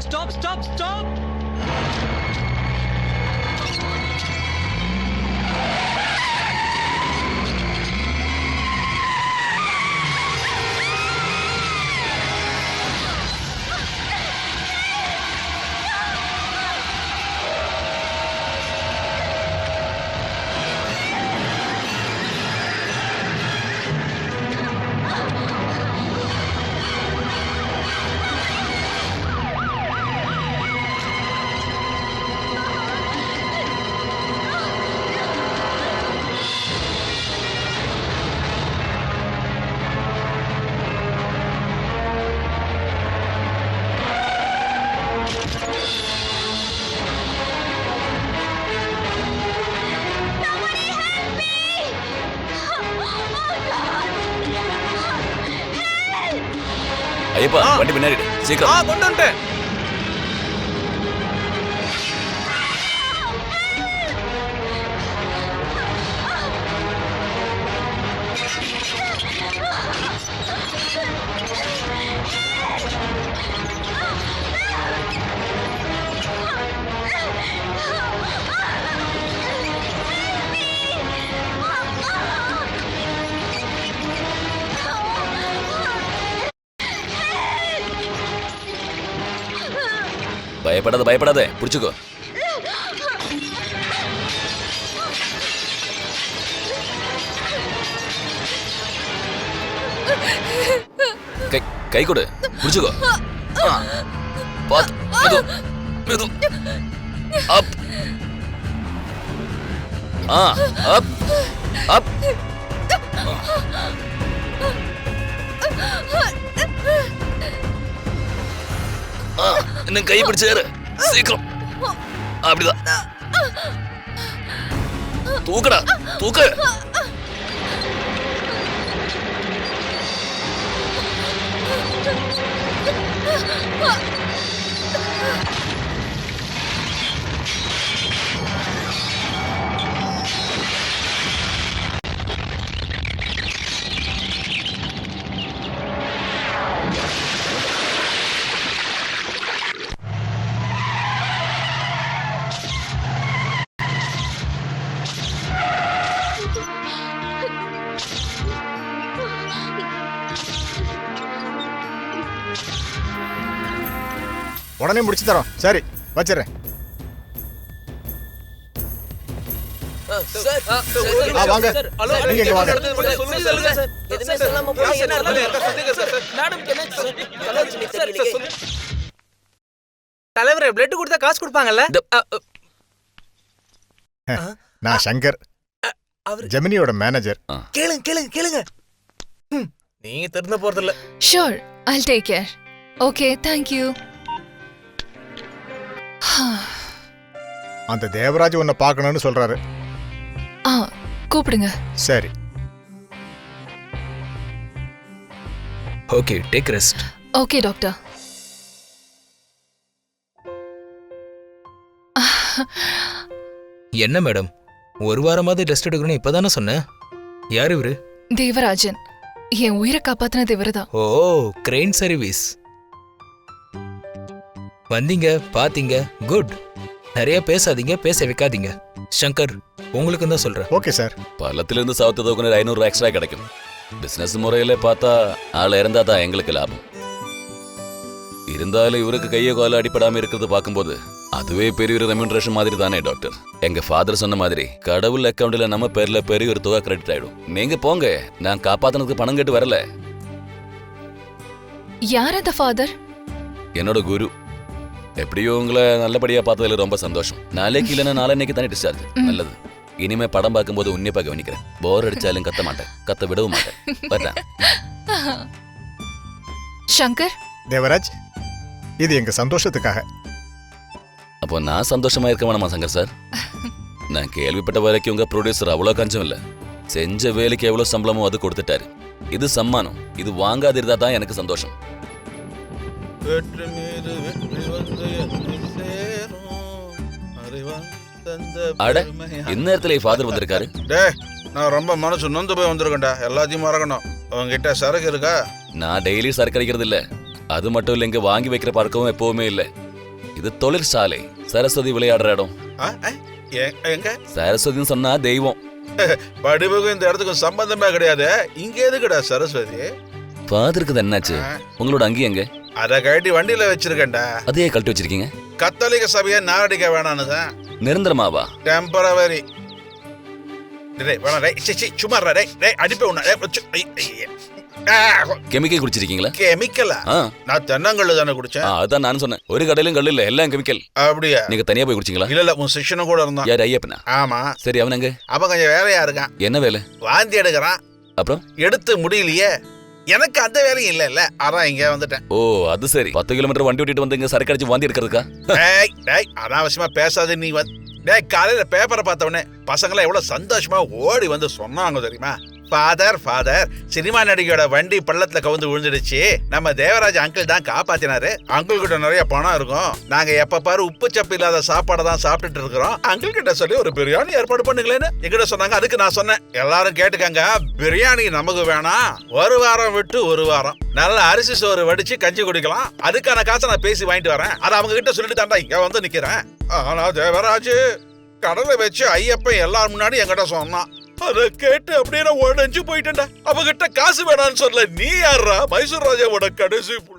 Stop, stop, stop! Ayyappa வண்டி பின்னாடி சீக்கிரம் கொண்டு வந்துட்டேன். பயப்படாத பயப்படாத புடிச்சுக்கோ. கை கொடு புடிச்சுக்கோ. பாத்து மெது மெது அப் அப் அப். இன்னும் கை பிடிச்சாரு சீக்கிரம். அப்படிதான் தூக்கடா தூக்கு. உடனே முடிச்சு தரோம். சரி வச்சிடறேன். வாங்க நீங்க இங்க வாங்க. தலைவரே பிளட் கொடுத்தா காசு கொடுப்பாங்கல்ல? நான் சங்கர், ஜெமினியோட மேனேஜர். கேளுங்க கேளுங்க கேளுங்க. நீங்க தெரிஞ்ச போறதில்ல. Sure, I'll take care. Okay, thank you. அந்த தேவராஜ் உன்னை பார்க்கணும்னு சொல்றாரு. கூப்பிடுங்க. சரி. Okay, take rest. Okay doctor. என்ன மேடம், ஒரு வாரமாவது ரெஸ்ட் எடுக்கணும்னு இப்பதானே சொன்னேன். யார் இவரு? தேவராஜன். என் உயிரை காப்பாத்தினது இவருதான். ஓ, கிரெயின் சர்வீஸ். வந்தீங்க பாத்தீங்க, குட். நிறைய பேசாதீங்க, பேச வைக்காதீங்க. சங்கர், உங்களுக்கு தான் சொல்றேன். Okay sir. பள்ளத்திலிருந்து சாவத்து தோக்குன 500 எக்ஸ்ட்ரா கிடைக்கும். பிசினஸ் முறையில பார்த்தா ஆள் இறந்தா தான் எங்களுக்கு லாபம். இருந்தாலும் இவருக்கு கையோ கால அடிப்படாம இருக்கிறது பார்க்கும்போது அதுவே பெரிய ஒரு ரெம்யூனரேஷன் மாதிரி தானே டாக்டர். எங்க ஃபாதர் சொன்ன மாதிரி கடவுள் அக்கௌண்ட்ல நம்ம பேர்ல பெரிய ஒரு தொகை கிரெடிட் ஆயிடும். நீங்க போங்க, நான் காப்பாத்தினதுக்கு பணம் கேட்டு வரல. யார் அந்த ஃபாதர்? என்னோட குரு. எப்படியோ உங்களை நல்லபடியா பார்த்ததுல ரொம்ப சந்தோஷம். நாளைக்கு இல்லைன்னா நாளைக்கு தானே டிஸ்சார்ஜ். நல்லது. இனிமே படம் பார்க்கும்போது உன்னிப்பா கவனிக்கிறேன். போர் அடிச்சாலும் கத்த மாட்டேன், கத்த விடவும் மாட்டேன். வரேன். சங்கர். தேவராஜ், இது எங்க சந்தோஷத்துக்காக. அப்போ நான் சந்தோஷமா இருக்க வேணாமா சங்கர் சார்? நான் கேள்விப்பட்ட வரைக்கும் உங்க ப்ரொடியூசர் அவ்வளோ கஞ்சம் இல்லை. செஞ்ச வேலைக்கு எவ்வளோ சம்பளமோ அது கொடுத்துட்டாரு. இது சம்மானம். இது வாங்காதிருந்தா தான் எனக்கு சந்தோஷம். அட, இந்நேரத்துல ஃபாதர் வந்திருக்காரு. நான் ரொம்ப மனசு நொந்து போய் வந்திருக்கேன்டா. எல்லாத்தையும் மறக்கணும். அவங்ககிட்ட சரக்கு இருக்கா? நான் டெய்லி சரக்கு அடிக்கிறது இல்ல. அது மட்டும் இல்ல, இங்க வாங்கி வைக்கிற பழக்கமும் எப்பவுமே இல்ல. இது தொழிற்சாலை. சரஸ்வதி விளையாடுற இடம். ஆ, ஆ, எங்க சரஸ்வதின்னு சொன்னா தெய்வம். படிப்புக்கும் இந்த இடத்துக்கும் சம்பந்தமே கிடையாது. இங்க எதுக்குடா சரஸ்வதி? ஃபாதருக்கு என்னாச்சு? உங்களோட அங்கி எங்க? அத கழட்டி வண்டியில வச்சிருக்கேன்டா. அதையே கழட்டி வச்சிருக்கீங்க? கத்தோலிக்க சபையை நாரடிக்க வேணான்னு தான். நிரந்தரமாவா? டெம்பரவரி. டேய் வேணாம் டேய். சி சும்மா இருடா டேய். டேய் அடிப்பே உன்ன. கெமிக்கல் குடிச்சிருக்கீங்களா? கெமிக்கலா? ஆ. நான் தென்னங்கள்ளு தானே குடிச்சேன். அதான் நான் சொன்னேன். ஒரு கடையிலும் கல்லு இல்ல, எல்லாம் கெமிக்கல். அப்படியா? நீங்க தனியா போய் குடிச்சீங்களா? இல்ல உன் சிஷ்யனும் கூட இருந்தான். யார், ஐயப்பனா? ஆமா. சரி, அவன் எங்க? அவன் கொஞ்சம் வேலையா இருக்கான். என்ன வேலை? வாந்தி எடுக்கிறான். அப்புறம் எடுத்து முடியலையே. எனக்கு அந்த வேலையும் இல்ல அதான் இங்க வந்துட்டேன். ஓ, அது சரி. 10 கிலோமீட்டர் வண்டி ஓட்டிட்டு வந்து இங்க சரக்கு அடிச்சு வாந்தி எடுக்கிறதுக்கா? டேய் டேய் அனாவசியமா பேசாத நீ டேய். காலையில பேப்பரை பார்த்தவொடனே பசங்களாம் எவ்வளவு சந்தோஷமா ஓடி வந்து சொன்னாங்க தெரியுமா? ஃபாதர் சினிமா நடிகையோட வண்டி பள்ளத்துல கவுந்து விழுந்துடுச்சு, நம்ம தேவராஜ் அங்கிள் தான் காப்பாத்தினாரு. அங்கிள் கிட்ட நிறைய பணம் இருக்கும், நாங்க எப்ப பாரு உப்பு சப்பு இல்லாத சாப்பாடை தான் சாப்பிட்டுட்டு இருக்கிறோம், அங்கிள் கிட்ட சொல்லி ஒரு பிரியாணி ஏற்பாடு பண்ணுங்களேன்னு எங்கிட்ட சொன்னாங்க. அதுக்கு நான் சொன்னேன், எல்லாரும் கேட்டுக்கங்க, பிரியாணி நமக்கு வேணாம், ஒரு வாரம் விட்டு ஒரு வாரம் நல்ல அரிசி சோறு வடிச்சு கஞ்சி குடிக்கலாம், அதுக்கான காசை நான் பேசி வாங்கிட்டு வரேன், அதை அவங்க கிட்ட சொல்லிட்டு தாண்டா இங்க வந்து நிக்கிறேன். ஆனா தேவராஜ் கடலை வச்சு ஐயப்பன் எல்லாரும் முன்னாடி என்கிட்ட சொன்னான். அதை கேட்டு அப்படியே நான் உடஞ்சு போயிட்டேன்டா. அவகிட்ட காசு வேணான்னு சொல்ல, நீ யாரா மைசூர் ராஜாவோட கடைசி புள்ள?